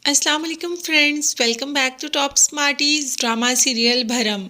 अस्सलाम वालेकुम friends, welcome back to top smarties drama serial Bharam.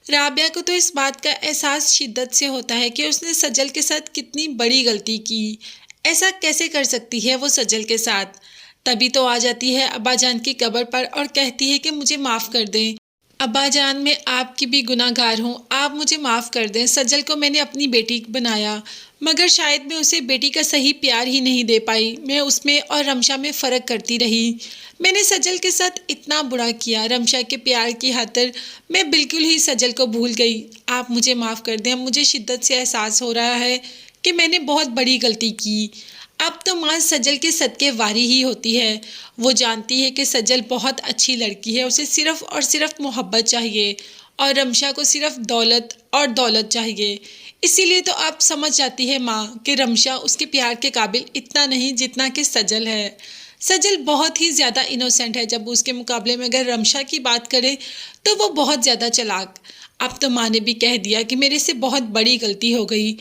Rabia को तो इस बात का एहसास शिद्दत से होता है कि उसने सजल के साथ कितनी बड़ी गलती की। ऐसा कैसे कर सकती है वो सजल के साथ। तभी तो आ जाती है अब्बा जान की कब्र पर और कहती है कि मुझे माफ़ कर दें अब्बा जान, मैं आपकी भी गुनाहगार हूँ, आप मुझे माफ़ कर दें। सज्जल को मैंने अपनी बेटी बनाया, मगर शायद मैं उसे बेटी का सही प्यार ही नहीं दे पाई। मैं उसमें और रमशा में फ़र्क करती रही। मैंने सज्जल के साथ इतना बुरा किया, रमशा के प्यार की खातिर मैं बिल्कुल ही सज्जल को भूल गई। आप मुझे माफ़ कर दें। अब मुझे शिद्दत से एहसास हो रहा है कि मैंने बहुत बड़ी गलती की। अब तो माँ सजल के सदके वारी ही होती है। वो जानती है कि सजल बहुत अच्छी लड़की है, उसे सिर्फ और सिर्फ मोहब्बत चाहिए और रमशा को सिर्फ दौलत और दौलत चाहिए। इसीलिए तो आप समझ जाती है माँ कि रमशा उसके प्यार के काबिल इतना नहीं जितना कि सजल है। सजल बहुत ही ज़्यादा इनोसेंट है। जब उसके मुकाबले में अगर रमशा की बात करें तो वो बहुत ज़्यादा चालाक। अब तो माँ ने भी कह दिया कि मेरे से बहुत बड़ी गलती हो गई,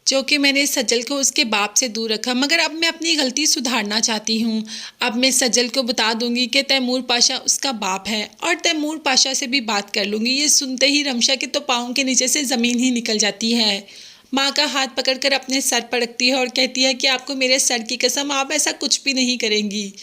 जो कि मैंने सजल को उसके बाप से दूर रखा, मगर अब मैं अपनी गलती सुधारना चाहती हूँ। अब मैं सजल को बता दूंगी कि तैमूर पाशा उसका बाप है और तैमूर पाशा से भी बात कर लूँगी। ये सुनते ही रमशा के तो पाँव के नीचे से ज़मीन ही निकल जाती है। माँ का हाथ पकड़कर अपने सर पर रखती है और कहती है कि आपको मेरे सर की कसम, आप ऐसा कुछ भी नहीं करेंगी।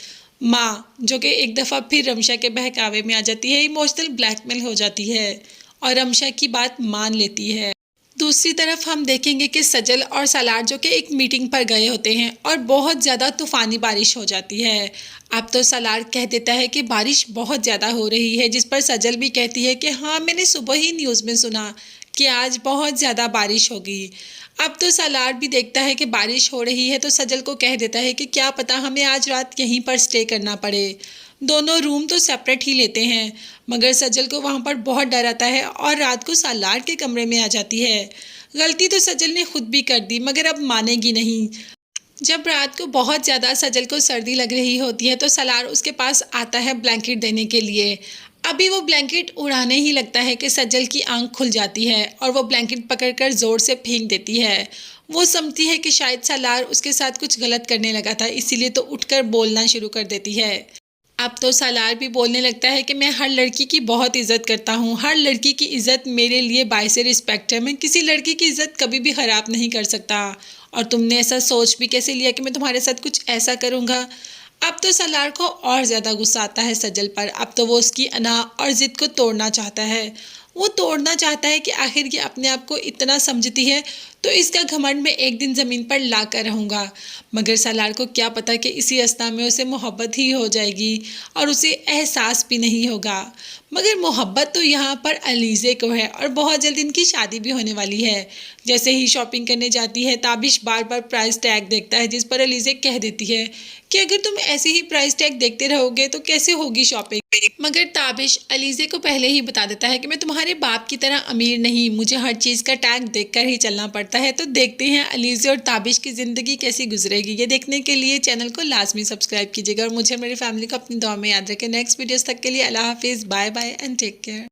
माँ जो कि एक दफ़ा फिर रमशा के बहकावे में आ जाती है, इमोशनल ब्लैकमेल हो जाती है और रमशा की बात मान लेती है। दूसरी तरफ हम देखेंगे कि सजल और सालार जो कि एक मीटिंग पर गए होते हैं और बहुत ज़्यादा तूफ़ानी बारिश हो जाती है। अब तो सालार कह देता है कि बारिश बहुत ज़्यादा हो रही है, जिस पर सजल भी कहती है कि हाँ, मैंने सुबह ही न्यूज़ में सुना कि आज बहुत ज़्यादा बारिश होगी। अब तो सालार भी देखता है कि बारिश हो रही है तो सजल को कह देता है कि क्या पता हमें आज रात यहीं पर स्टे करना पड़े। दोनों रूम तो सेपरेट ही लेते हैं, मगर सजल को वहाँ पर बहुत डर आता है और रात को सालार के कमरे में आ जाती है। गलती तो सजल ने खुद भी कर दी, मगर अब मानेगी नहीं। जब रात को बहुत ज़्यादा सजल को सर्दी लग रही होती है तो सलार उसके पास आता है ब्लैंकेट देने के लिए। अभी वो ब्लैंकेट उड़ाने ही लगता है कि सजल की आंख खुल जाती है और वो ब्लैंकेट पकड़कर ज़ोर से फेंक देती है। वो समझती है कि शायद सलार उसके साथ कुछ गलत करने लगा था, इसीलिए तो उठकर बोलना शुरू कर देती है। अब तो सालार भी बोलने लगता है कि मैं हर लड़की की बहुत इज्जत करता हूँ, हर लड़की की इज्जत मेरे लिए बायसे रिस्पेक्ट है, मैं किसी लड़की की इज्जत कभी भी ख़राब नहीं कर सकता। और तुमने ऐसा सोच भी कैसे लिया कि मैं तुम्हारे साथ कुछ ऐसा करूँगा। अब तो सालार को और ज़्यादा गुस्सा आता है सजल पर। अब तो वो उसकी अना और ज़िद को तोड़ना चाहता है। वो तोड़ना चाहता है कि आखिर ये अपने आप को इतना समझती है तो इसका घमंड में एक दिन ज़मीन पर ला कर रहूँगा। मगर सालार को क्या पता कि इसी अवस्था में उसे मोहब्बत ही हो जाएगी और उसे एहसास भी नहीं होगा। मगर मोहब्बत तो यहाँ पर अलीज़े को है और बहुत जल्द इनकी शादी भी होने वाली है। जैसे ही शॉपिंग करने जाती है ताबिश बार बार प्राइस टैग देखता है, जिस पर अलीज़े कह देती है कि अगर तुम ऐसे ही प्राइस टैग देखते रहोगे तो कैसे होगी शॉपिंग। मगर ताबिश अलीज़े को पहले ही बता देता है कि मैं तुम्हारे बाप की तरह अमीर नहीं, मुझे हर चीज़ का टैग देखकर ही चलना पड़ता है। तो देखते हैं अलीज़े और ताबिश की ज़िंदगी कैसी गुजरेगी। ये देखने के लिए चैनल को लाजमी सब्सक्राइब कीजिएगा और मुझे मेरी फैमिली को अपनी दुआ में याद रखें। नेक्स्ट वीडियोस तक के लिए अल्लाह हाफिज़, bye bye and take care.